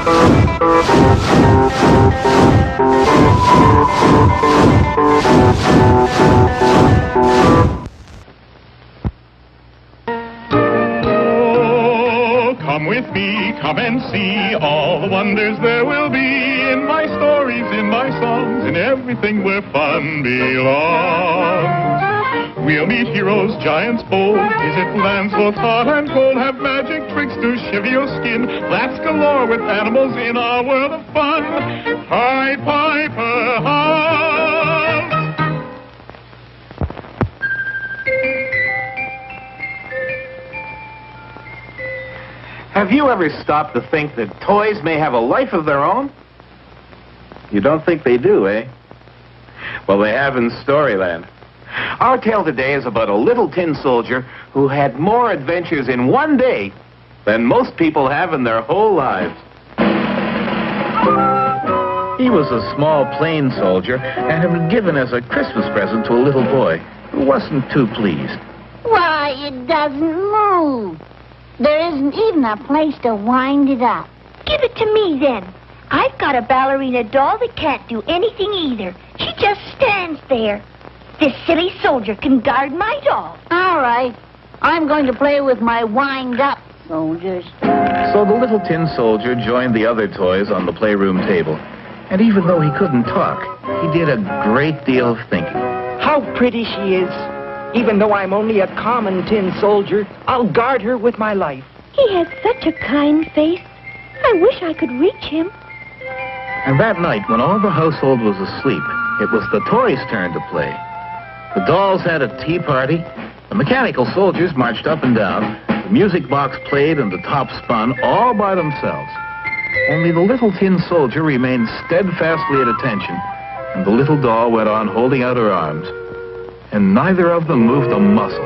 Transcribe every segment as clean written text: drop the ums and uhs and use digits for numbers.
Come with me, come and see all the wonders there will be in my stories, in my songs, in everything where fun belongs. We'll meet heroes, giants bold, visit lands both hot and cold, have magic tricks to shiver your skin, laughs galore with animals in our world of fun. Pied Piper House. Have you ever stopped to think that toys may have a life of their own? You don't think they do, eh? Well, they have in Storyland. Our tale today is about a little tin soldier who had more adventures in one day than most people have in their whole lives. He was a small plain soldier and had been given as a Christmas present to a little boy who wasn't too pleased. Why, it doesn't move. There isn't even a place to wind it up. Give it to me, then. I've got a ballerina doll that can't do anything either. She just stands there. This silly soldier can guard my doll. All right. I'm going to play with my wind-up soldiers. So the little tin soldier joined the other toys on the playroom table. And even though he couldn't talk, he did a great deal of thinking. How pretty she is. Even though I'm only a common tin soldier, I'll guard her with my life. He has such a kind face. I wish I could reach him. And that night, when all the household was asleep, it was the toys' turn to play. The dolls had a tea party, the mechanical soldiers marched up and down, the music box played and the top spun all by themselves. Only the little tin soldier remained steadfastly at attention, and the little doll went on holding out her arms. And neither of them moved a muscle.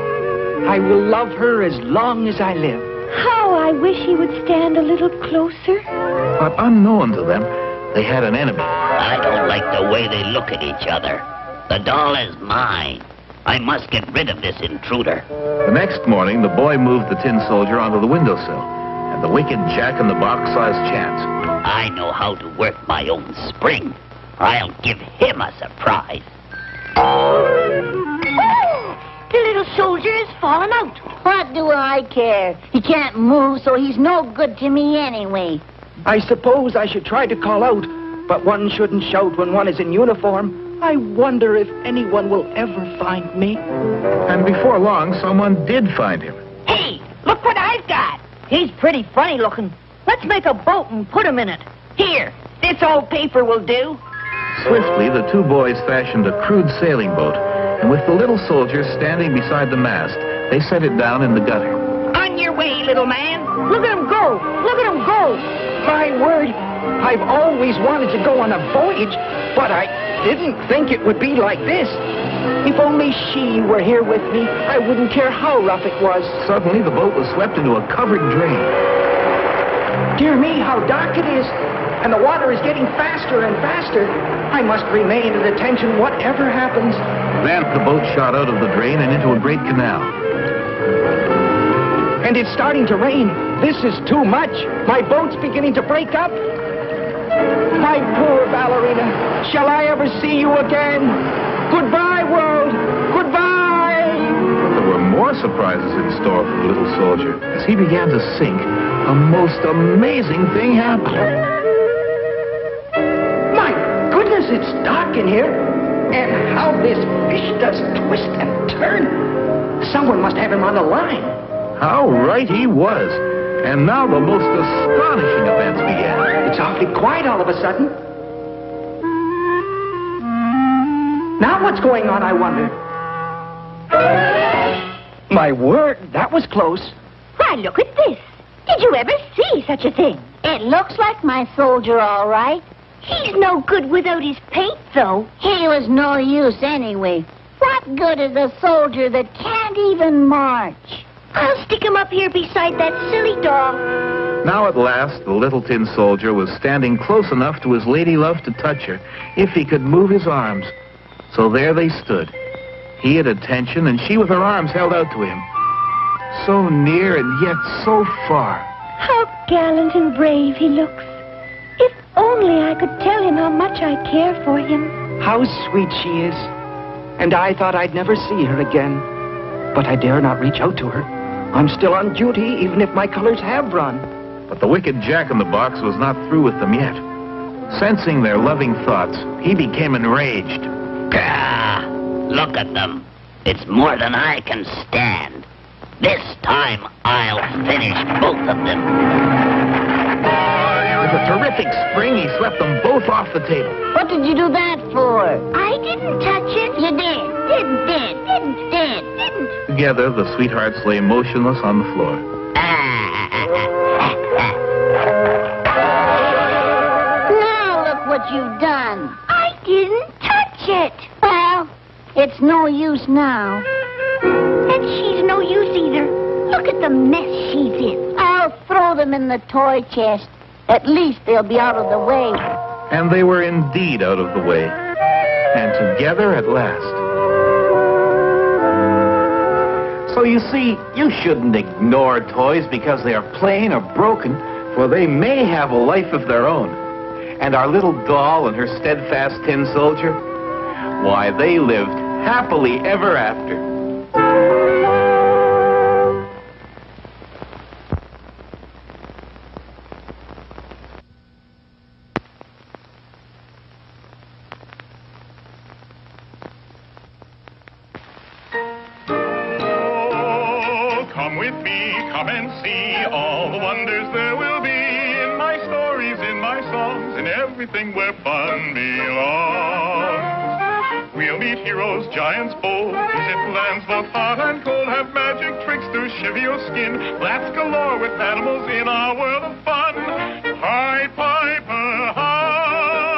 I will love her as long as I live. How I wish he would stand a little closer. But unknown to them, they had an enemy. I don't like the way they look at each other. The doll is mine. I must get rid of this intruder. The next morning, the boy moved the tin soldier onto the windowsill, and the wicked Jack-in-the-Box saw his chance. I know how to work my own spring. I'll give him a surprise. The little soldier has fallen out. What do I care? He can't move, so he's no good to me anyway. I suppose I should try to call out, but one shouldn't shout when one is in uniform. I wonder if anyone will ever find me. And before long, someone did find him. Hey, look what I've got. He's pretty funny looking. Let's make a boat and put him in it. Here, this old paper will do. Swiftly, the two boys fashioned a crude sailing boat, and with the little soldier standing beside the mast, they set it down in the gutter. On your way, little man. Look at him go. Look at him go. My word, I've always wanted to go on a voyage, but I didn't think it would be like this. If only she were here with me, I wouldn't care how rough it was. Suddenly, the boat was swept into a covered drain. Dear me, how dark it is. And the water is getting faster and faster. I must remain at attention whatever happens. Then the boat shot out of the drain and into a great canal. And it's starting to rain. This is too much. My boat's beginning to break up. My poor ballerina. Shall I ever see you again? Goodbye, world. Goodbye. There were more surprises in store for the little soldier. As he began to sink, a most amazing thing happened. It's dark in here, and how this fish does twist and turn. Someone must have him on the line. How right he was. And now the most astonishing events began. It's awfully quiet all of a sudden. Now what's going on, I wonder? My word, that was close. Why, look at this. Did you ever see such a thing? It looks like my soldier, all right. He's no good without his paint, though. He was no use anyway. What good is a soldier that can't even march? I'll stick him up here beside that silly doll. Now at last, the little tin soldier was standing close enough to his lady love to touch her, if he could move his arms. So there they stood. He at attention, and she with her arms held out to him. So near and yet so far. How gallant and brave he looks. only I could tell him how much I care for him. How sweet she is. And I thought I'd never see her again. But I dare not reach out to her. I'm still on duty, even if my colors have run. But the wicked Jack-in-the-Box was not through with them yet. Sensing their loving thoughts, he became enraged. Gah! Look at them. It's more than I can stand. This time I'll finish both of them. With a terrific spring, he swept them both off the table. What did you do that for? I didn't touch it. You did. Didn't. Together, the sweethearts lay motionless on the floor. Now look what you've done. I didn't touch it. Well, it's no use now. And she's no use either. Look at the mess she's in. I'll throw them in the toy chest. At least they'll be out of the way. And they were indeed out of the way. And together at last. So you see, you shouldn't ignore toys because they are plain or broken, for they may have a life of their own. And our little doll and her steadfast tin soldier, why, they lived happily ever after. Come with me, come and see all the wonders there will be in my stories, in my songs, in everything where fun belongs. We'll meet heroes, giants bold, visit lands both hot and cold, have magic tricks to shiver your skin, laughs galore with animals in our world of fun. Pied Piper House.